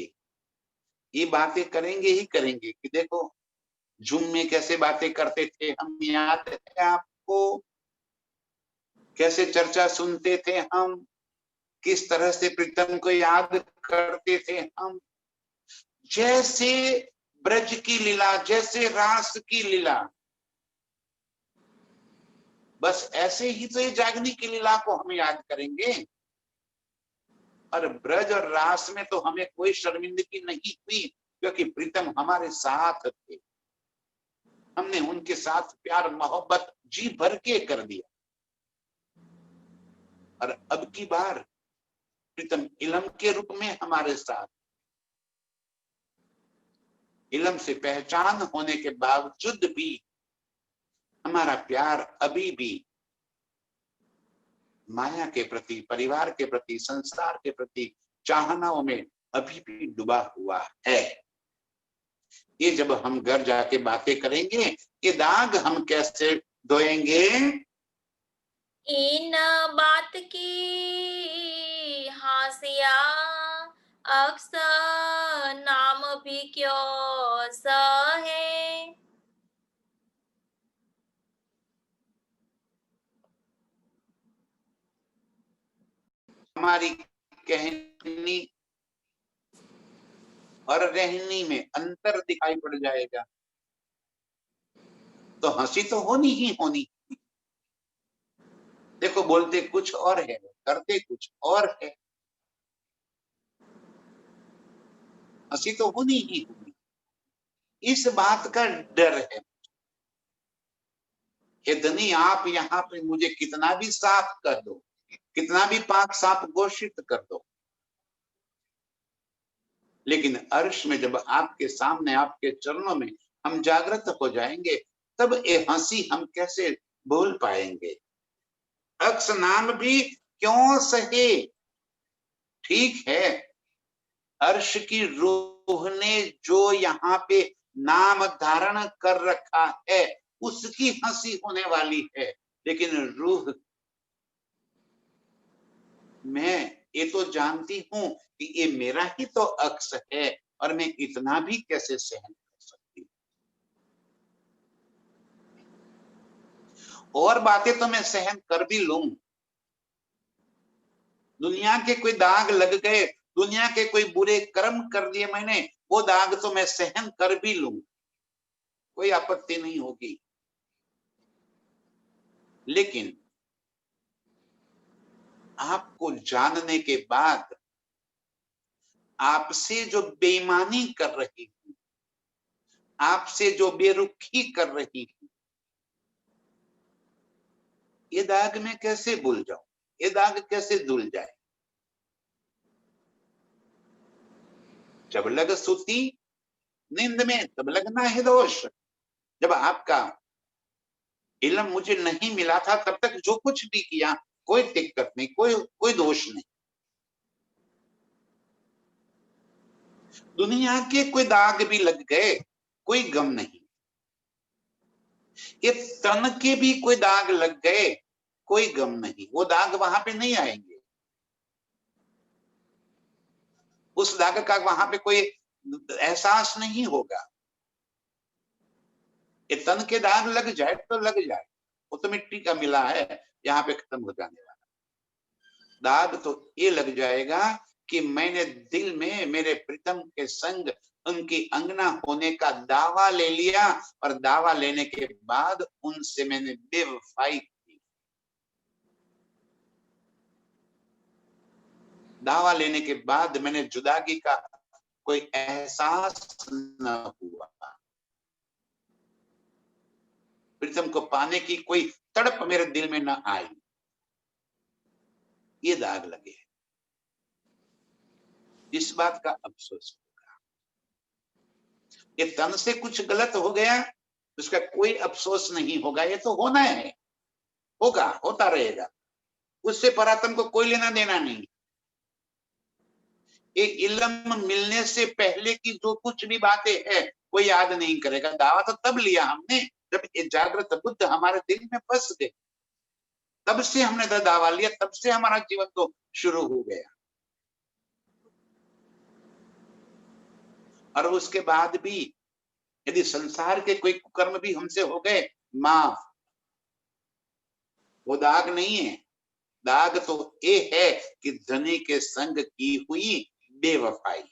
ये बातें करेंगे ही करेंगे कि देखो जूम में कैसे बातें करते थे हम, याद है आपको? कैसे चर्चा सुनते थे हम, किस तरह से प्रीतम को याद करते थे हम, जैसे ब्रज की लीला, जैसे रास की लीला, बस ऐसे ही तो ये जागनी की लीला को हम याद करेंगे। और ब्रज और रास में तो हमें कोई शर्मिंदगी नहीं हुई, क्योंकि प्रीतम हमारे साथ थे। हमने उनके साथ प्यार मोहब्बत जी भर के कर दिया। और अब की बार प्रीतम इलम के रूप में हमारे साथ, इलम से पहचान होने के बावजूद भी हमारा प्यार अभी भी माया के प्रति, परिवार के प्रति, संसार के प्रति चाहनाओं में अभी भी डूबा हुआ है। ये जब हम घर जाके बातें करेंगे, ये दाग हम कैसे धोएंगे? इन बात की हासिया अक्सर नाम भी क्यों सहे। हमारी कहनी और रहनी में अंतर दिखाई पड़ जाएगा, तो हंसी तो होनी ही होनी। देखो, बोलते कुछ और है, करते कुछ और है, हंसी तो होनी ही होनी। इस बात का डर है। यदि आप यहाँ पे मुझे कितना भी साफ कर दो, कितना भी पाक साफ घोषित कर दो, लेकिन अर्श में जब आपके सामने, आपके चरणों में हम जागृत हो जाएंगे, तब ये हंसी हम कैसे भूल पाएंगे? अक्स नाम भी क्यों सहे। ठीक है, अर्श की रूह ने जो यहाँ पे नाम धारण कर रखा है, उसकी हंसी होने वाली है। लेकिन रूह, मैं ये तो जानती हूं कि ये मेरा ही तो अक्स है, और मैं इतना भी कैसे सहन कर सकती हूँ। और बातें तो मैं सहन कर भी लूं, दुनिया के कोई दाग लग गए, दुनिया के कोई बुरे कर्म कर दिए मैंने, वो दाग तो मैं सहन कर भी लूं, कोई आपत्ति नहीं होगी। लेकिन आपको जानने के बाद, आपसे जो बेईमानी कर रही हूं, आपसे जो बेरुखी कर रही हूं, ये दाग मैं कैसे भूल जाऊं? ये दाग कैसे धुल जाए? जब लग सुती नींद में तब लगना है दोष। जब आपका इल्म मुझे नहीं मिला था, तब तक जो कुछ भी किया कोई दिक्कत नहीं, कोई दोष नहीं। दुनिया के कोई दाग भी लग गए, कोई गम नहीं। ये तन के भी कोई दाग लग गए, कोई गम नहीं, वो दाग वहां पे नहीं आएंगे। उस दाग का वहां पे कोई एहसास नहीं होगा। ये तन के दाग लग जाए तो लग जाए, वो तो मिट्टी का मिला है, यहाँ पे खत्म हो जाने वाला। दाग तो ये लग जाएगा कि मैंने दिल में मेरे प्रीतम के संग उनकी अंगना होने का दावा ले लिया, और दावा लेने के बाद उनसे मैंने बेवफाई की। दावा लेने के बाद मैंने जुदागी का कोई एहसास न हुआ, प्रीतम को पाने की कोई तड़प मेरे दिल में न आई, ये दाग लगे। इस बात का अफसोस होगा। ये तन से कुछ गलत हो गया, उसका कोई अफसोस नहीं होगा, ये तो होना है, होगा, होता रहेगा, उससे परात्म को कोई लेना देना नहीं। ये इल्म मिलने से पहले की जो कुछ भी बातें है, कोई याद नहीं करेगा। दावा तो तब लिया हमने जब ये जागृत बुद्ध हमारे दिल में बस गए, तब से हमने तो दावा लिया, तब से हमारा जीवन तो शुरू हो गया। और उसके बाद भी यदि संसार के कोई कुकर्म भी हमसे हो गए, माफ, वो दाग नहीं है। दाग तो ये है कि धनी के संग की हुई बेवफाई,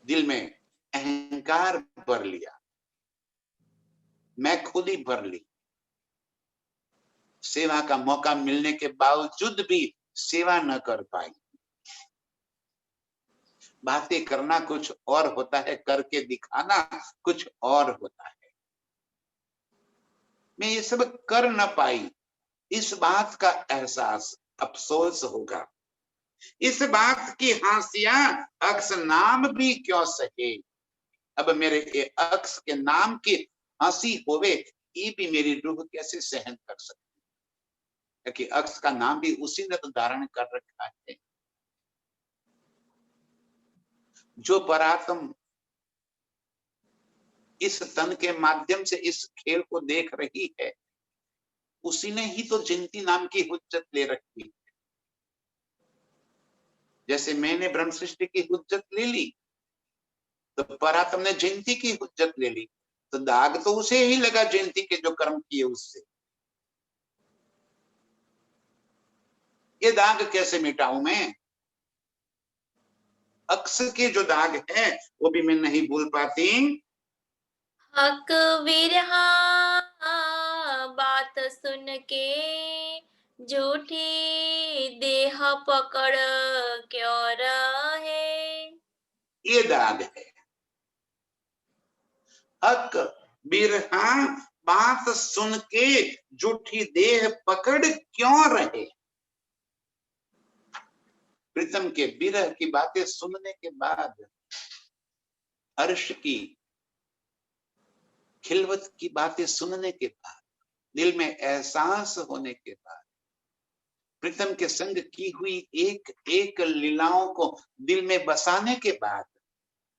दिल में अहंकार भर लिया, मैं खुद ही भर ली। सेवा का मौका मिलने के बावजूद भी सेवा न कर पाई। बातें करना कुछ और होता है, करके दिखाना कुछ और होता है। मैं ये सब कर न पाई, इस बात का एहसास, अफसोस होगा। इस बात की हासिया अक्स नाम भी क्यों सके। अब मेरे ये अक्स के नाम की हंसी होवे, ये भी मेरी रूह कैसे सहन कर सकती, क्योंकि अक्स का नाम भी उसी ने तो धारण कर रखा है। जो परात्म इस तन के माध्यम से इस खेल को देख रही है, उसी ने ही तो जयंती नाम की हुज्जत ले रखी। जैसे मैंने ब्रह्म सृष्टि की हुज्जत ले ली, तो परात्म ने जयंती की हुज्जत ले ली, तो दाग तो उसे ही लगा जयंती के जो कर्म किए उससे। ये दाग कैसे मिटाऊं मैं? अक्स के जो दाग है वो भी मैं नहीं भूल पाती। हक विरहा बात सुन के, झूठी देह पकड़ क्यों रहे। ये दाग है। हक बिरहा बात सुन के, झूठी देह पकड़ क्यों रहे। प्रीतम के बिरह की बातें सुनने के बाद, अर्श की खिलवत की बातें सुनने के बाद, दिल में एहसास होने के बाद, प्रीतम के संग की हुई एक एक लीलाओं को दिल में बसाने के बाद,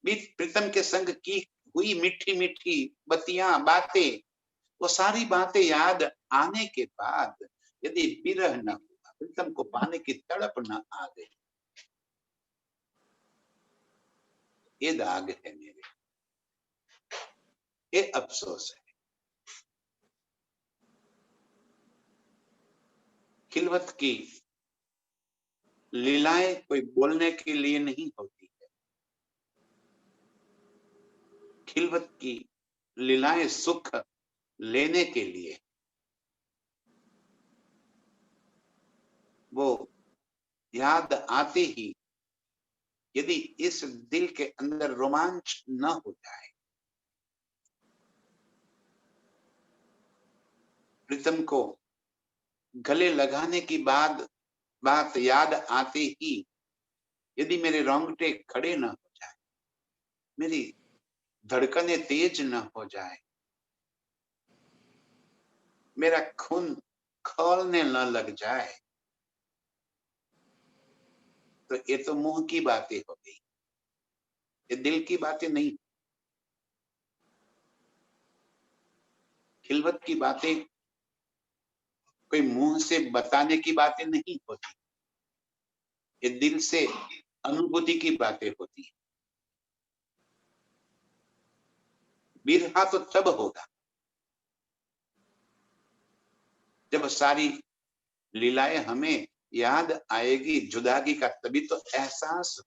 प्रीतम के संग की हुई मीठी मीठी बतियां बातें, वो सारी बातें याद आने के बाद, यदि विरह न हुआ, प्रीतम को पाने की तड़प न आ गई, ये दाग है मेरे, ये अफसोस है। खिलवत की लीलाएं कोई बोलने के लिए नहीं होती है। खिलवत की लीलाएं सुख लेने के लिए, वो याद आते ही यदि इस दिल के अंदर रोमांच न हो जाए, प्रीतम को गले लगाने की बात याद आते ही यदि मेरे रोंगटे खड़े न हो जाए, मेरी धड़कनें तेज न हो जाए, मेरा खून खौलने न लग जाए, तो ये तो मुंह की बातें हो गई, ये दिल की बातें नहीं। खिलवत की बातें कोई मुंह से बताने की बातें नहीं होती, ये दिल से अनुभूति की बातें होती है। बिरहा तो तब होगा जब सारी लीलाएं हमें याद आएगी, जुदागी का तभी तो एहसास।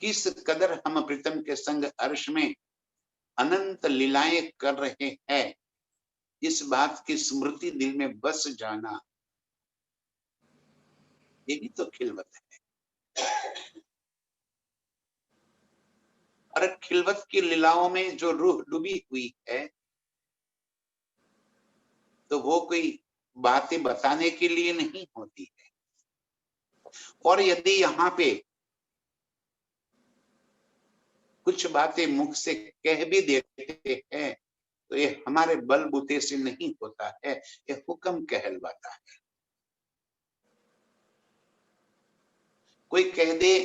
किस कदर हम प्रीतम के संग अर्श में अनंत लीलाएं कर रहे हैं, इस बात की स्मृति दिल में बस जाना, यही तो खिलवत है। और खिलवत की लीलाओं में जो रूह डूबी हुई है, तो वो कोई बातें बताने के लिए नहीं होती है। और यदि यहाँ पे कुछ बातें मुख से कह भी देते हैं, तो ये हमारे बलबूते से नहीं होता है, ये हुक्म कहलवाता है। कोई कह दे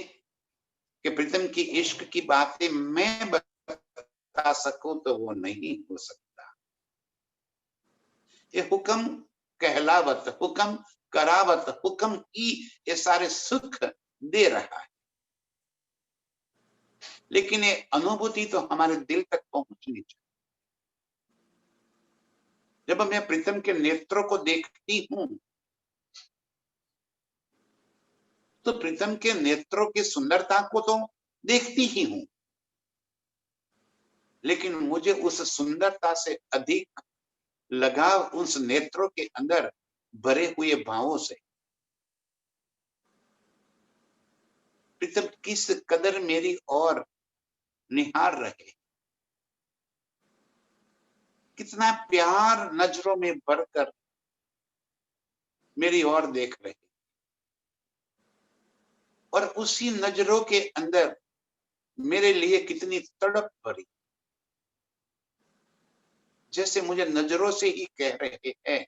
कि प्रीतम की इश्क की बातें मैं बता सकूं, तो वो नहीं हो सकता। ये हुक्म कहलावत, हुक्म करावत, हुक्म ही ये सारे सुख दे रहा है, लेकिन ये अनुभूति तो हमारे दिल तक पहुंचनी चाहिए। जब मैं प्रीतम के नेत्रों को देखती हूं, तो प्रीतम के नेत्रों की सुंदरता को तो देखती ही हूं, लेकिन मुझे उस सुंदरता से अधिक लगाव उस नेत्रों के अंदर भरे हुए भावों से। प्रीतम किस कदर मेरी ओर निहार रहे, कितना प्यार नजरों में भरकर मेरी ओर देख रहे, और उसी नजरों के अंदर मेरे लिए कितनी तड़प भरी, जैसे मुझे नजरों से ही कह रहे हैं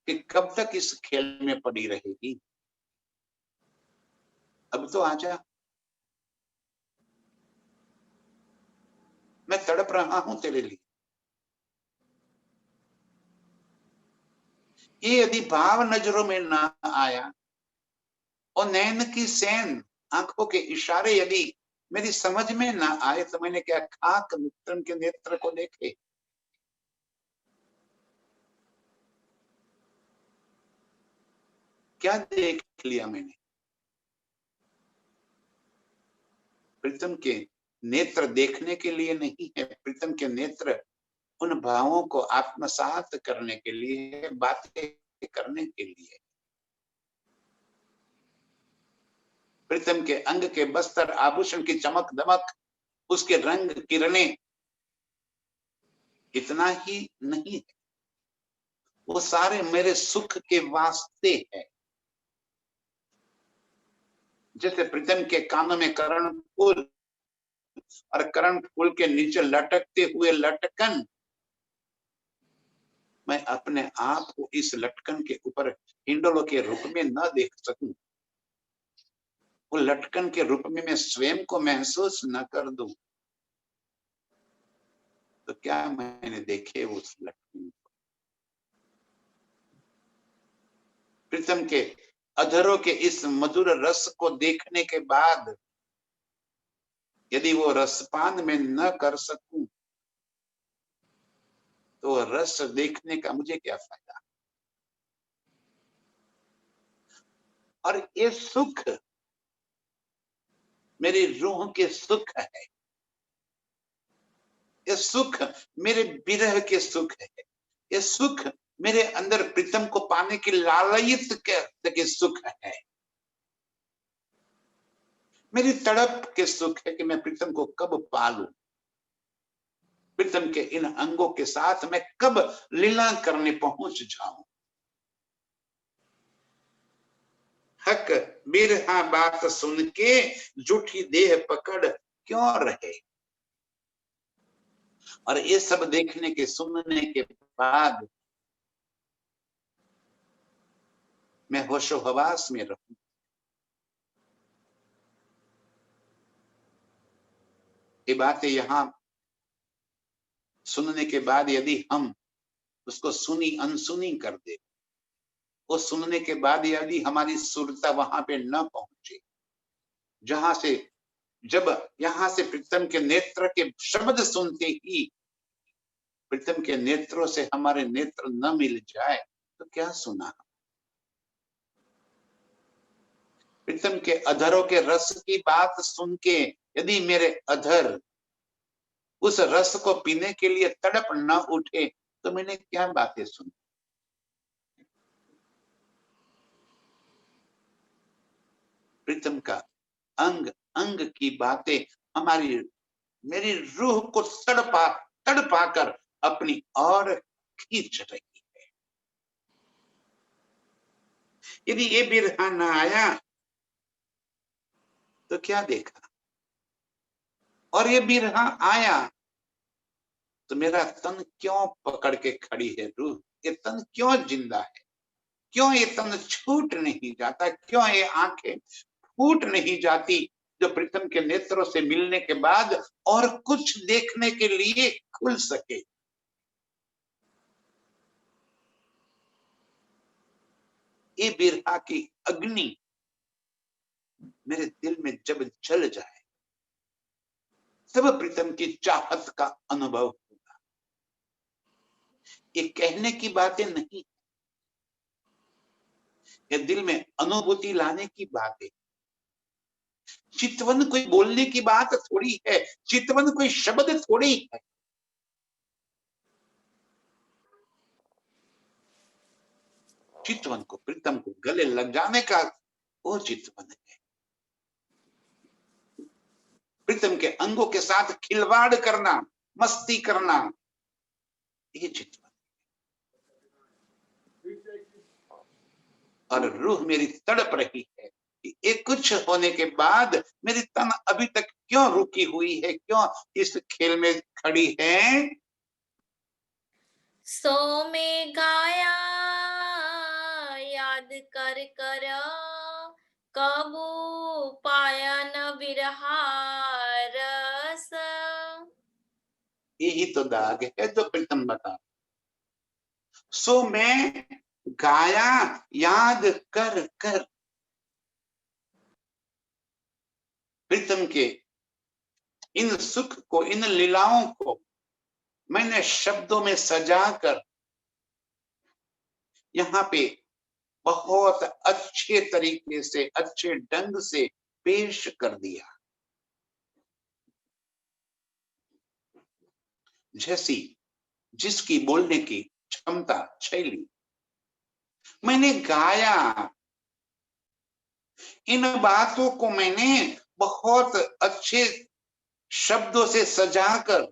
कि कब तक इस खेल में पड़ी रहेगी, अब तो आजा, मैं तड़प रहा हूं तेरे लिए। ये यदि भाव नजरों में ना आया और नैन की सैन आंखों के इशारे यदि मेरी समझ में ना आए, तो मैंने क्या खाक मित्रन के नेत्र को देखे। क्या देख लिया मैंने? प्रीतम के नेत्र देखने के लिए नहीं है, प्रीतम के नेत्र उन भावों को आत्मसात करने के लिए, बातें करने के लिए। प्रीतम के अंग के बस्तर आभूषण की चमक दमक, उसके रंग किरणें इतना ही नहीं है, वो सारे मेरे सुख के वास्ते है। जैसे प्रीतम के कानों में कर्ण फूल और कर्ण फूल के नीचे लटकते हुए लटकन, मैं अपने आप को इस लटकन के ऊपर हिंडोलों के रूप में न देख सकूं, वो लटकन के रूप में मैं स्वयं को महसूस न कर दूं, तो क्या मैंने देखे उस लटकन को? प्रीतम के अधरों के इस मधुर रस को देखने के बाद यदि वो रसपान में न कर सकूं, तो रस देखने का मुझे क्या फायदा? और ये सुख मेरी रूह के सुख है, ये सुख मेरे विरह के सुख है, ये सुख मेरे अंदर प्रीतम को पाने की लालयित के सुख है, मेरी तड़प के सुख है कि मैं प्रीतम को कब पालूं, प्रीतम के इन अंगों के साथ मैं कब लीला करने पहुंच जाऊं। हक बिरहा बात सुन के जूठी देह पकड़ क्यों रहे। और ये सब देखने के सुनने के बाद मैं होशो हवास में रहूं। ये बातें यहां सुनने के बाद यदि हम उसको सुनी अनसुनी कर दे, वो सुनने के बाद यदि हमारी सुरता वहां पे न पहुंचे, जहां से जब यहां से प्रीतम के नेत्र के शब्द सुनते ही प्रीतम के नेत्रों से हमारे नेत्र न मिल जाए, तो क्या सुना? प्रीतम के अधरों के रस की बात सुन के यदि मेरे अधर उस रस को पीने के लिए तड़प न उठे, तो मैंने क्या बातें सुनी? प्रीतम का अंग अंग की बातें हमारी मेरी रूह को तड़पा तड़पा कर अपनी ओर खींच रही है। यदि ये बिरहा न आया तो क्या देखा, और ये बिरहा आया तो मेरा तन क्यों पकड़ के खड़ी है रूह, ये तन क्यों जिंदा है, क्यों ये तन छूट नहीं जाता, क्यों ये आंखें फूट नहीं जाती, जो प्रीतम के नेत्रों से मिलने के बाद और कुछ देखने के लिए खुल सके। ये बिरहा की अग्नि मेरे दिल में जब जल जाए, तब प्रीतम की चाहत का अनुभव होगा। ये कहने की बातें नहीं, ये दिल में अनुभूति लाने की बातें। चितवन कोई बोलने की बात थोड़ी है, चितवन कोई शब्द थोड़ी है। चितवन को, प्रीतम को गले लग जाने का वो चितवन है। प्रीतम के अंगों के साथ खिलवाड़ करना, मस्ती करना, ये चितवन। और रूह मेरी तड़प रही है कि एक कुछ होने के बाद मेरी तन अभी तक क्यों रुकी हुई है, क्यों इस खेल में खड़ी है। सो में गाया याद कर कर, कबू पाया न विरहा रस। यही तो दाग है जो प्रीतम बता। सो मैं गाया याद कर कर, प्रीतम के इन सुख को, इन लीलाओं को मैंने शब्दों में सजाकर यहाँ पे बहुत अच्छे तरीके से, अच्छे ढंग से पेश कर दिया। जैसी जिसकी बोलने की क्षमता, शैली, मैंने गाया। इन बातों को मैंने बहुत अच्छे शब्दों से सजाकर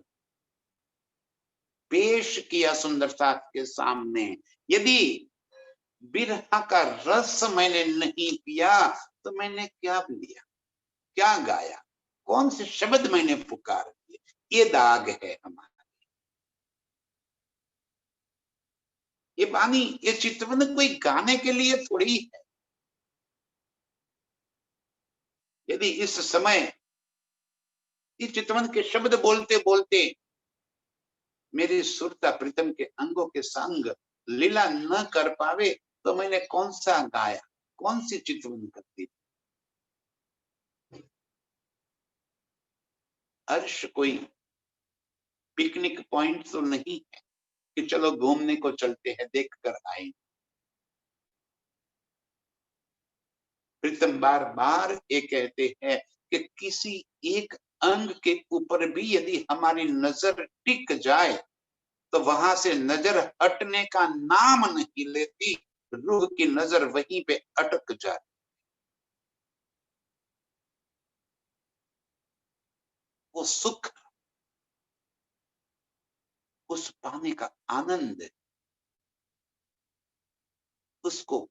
पेश किया सुंदरता के सामने। यदि बिरहा का रस मैंने नहीं पिया तो मैंने क्या लिया, क्या गाया, कौन से शब्द मैंने पुकार दिए। ये दाग है हमारा। ये वाणी, ये चितवन कोई गाने के लिए थोड़ी है। यदि इस समय ये चितवन के शब्द बोलते बोलते मेरी सुरता प्रीतम के अंगों के संग लीला न कर पावे तो मैंने कौन सा गाया, कौन सी चितवन करती। अर्श कोई पिकनिक पॉइंट तो नहीं है कि चलो घूमने को चलते हैं, देख कर आए। प्रीतम बार बार ये कहते हैं कि किसी एक अंग के ऊपर भी यदि हमारी नजर टिक जाए तो वहां से नजर हटने का नाम नहीं लेती, रूह की नजर वहीं पे अटक जाए। वो सुख, उस पाने का आनंद, उसको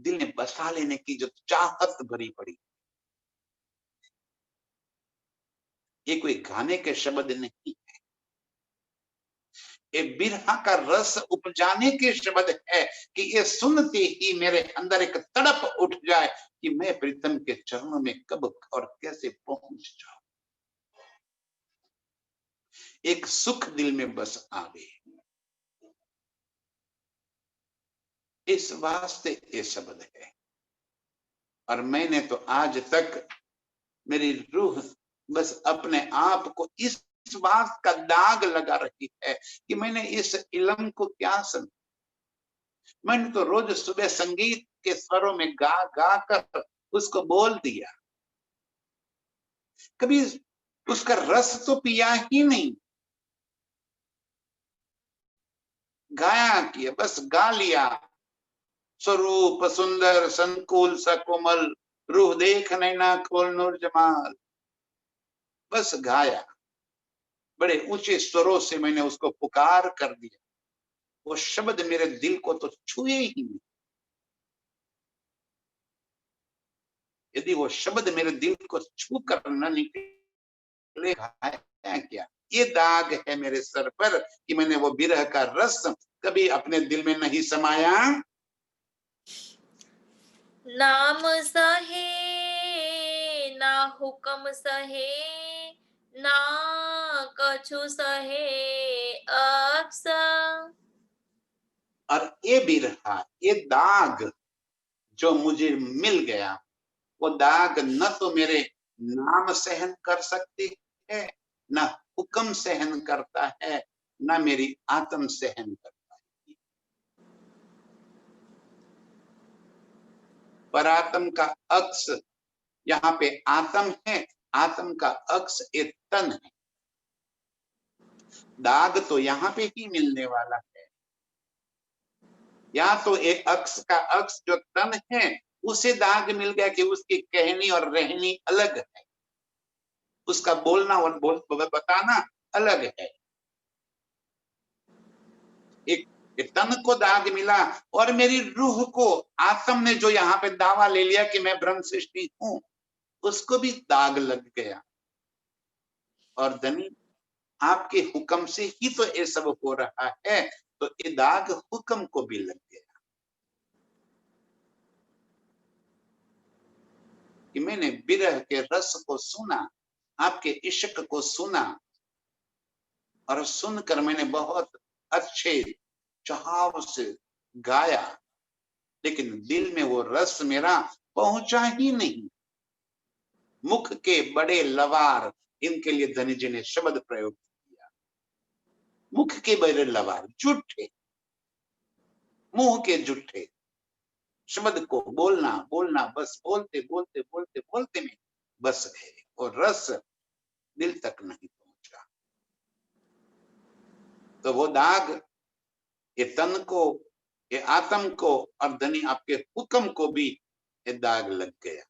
दिल में बसा लेने की जो चाहत भरी पड़ी, ये कोई गाने के शब्द नहीं, ये बिरहा का रस उपजाने के शब्द है कि ये सुनते ही मेरे अंदर एक तड़प उठ जाए कि मैं प्रीतम के चरणों में कब और कैसे पहुंच जाऊं। एक सुख दिल में बस आवे, इस वास्ते ये शब्द है। और मैंने तो आज तक, मेरी रूह बस अपने आप को इस बात का दाग लगा रही है कि मैंने इस इलम को क्या सुना। मैंने तो रोज सुबह संगीत के स्वरों में गा गा कर उसको बोल दिया, कभी उसका रस तो पिया ही नहीं। गाया किया, बस गा लिया। स्वरूप सुंदर संकुल सकोमल, रूह देख नैना खोल नूर जमाल, बस गाया। बड़े ऊंचे स्वरों से मैंने उसको पुकार कर दिया। वो शब्द मेरे दिल को तो छुए ही नहीं। यदि वो शब्द मेरे दिल को छू कर न निकले, क्या ये दाग है मेरे सर पर कि मैंने वो बिरह का रस कभी अपने दिल में नहीं समाया। नाम सहे ना हुक्म सहे, ना कछु सहे अक्स। और ये बिरहा, ये दाग जो मुझे मिल गया, वो दाग न तो मेरे नाम सहन कर सकती है, न हुक्म सहन करता है, न मेरी आत्म सहन करता है। परात्म का अक्स यहाँ पे आत्म है, आत्म का अक्ष एक तन है। दाग तो यहाँ पे ही मिलने वाला है। या तो एक अक्ष का अक्ष जो तन है उसे दाग मिल गया कि उसकी कहनी और रहनी अलग है, उसका बोलना और बताना अलग है। एक तन को दाग मिला और मेरी रूह को आत्म ने जो यहाँ पे दावा ले लिया कि मैं ब्रह्म सृष्टि हूं, उसको भी दाग लग गया। और धनी आपके हुक्म से ही तो ये सब हो रहा है, तो ये दाग हुक्म को भी लग गया कि मैंने विरह के रस को सुना, आपके इश्क को सुना, और सुनकर मैंने बहुत अच्छे चाव से गाया, लेकिन दिल में वो रस मेरा पहुंचा ही नहीं। मुख के बड़े लवार, इनके लिए धनी जी ने शब्द प्रयोग किया। मुख के बड़े लवार, झूठे, मुंह के झूठे शब्द को बोलना बोलना, बस बोलते बोलते बोलते बोलते में बस गए, और रस दिल तक नहीं पहुंचा। तो वो दाग ये तन को, ये आत्म को, और धनी आपके हुक्म को भी ये दाग लग गया।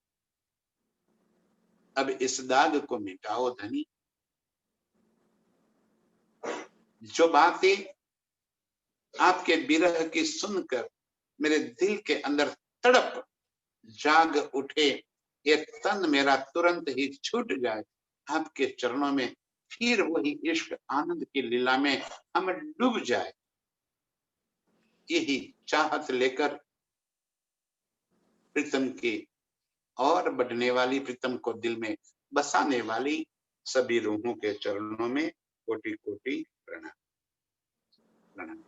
अब इस दाग को मिटाओ धनी। जो बातें आपके विरह की सुनकर मेरे दिल के अंदर तड़प जाग उठे, ये तन मेरा तुरंत ही छूट जाए, आपके चरणों में फिर वही इश्क आनंद की लीला में हम डूब जाए, यही चाहत लेकर प्रीतम की और बढ़ने वाली, प्रीतम को दिल में बसाने वाली सभी रूहों के चरणों में कोटि कोटि प्रणाम। प्रणाम।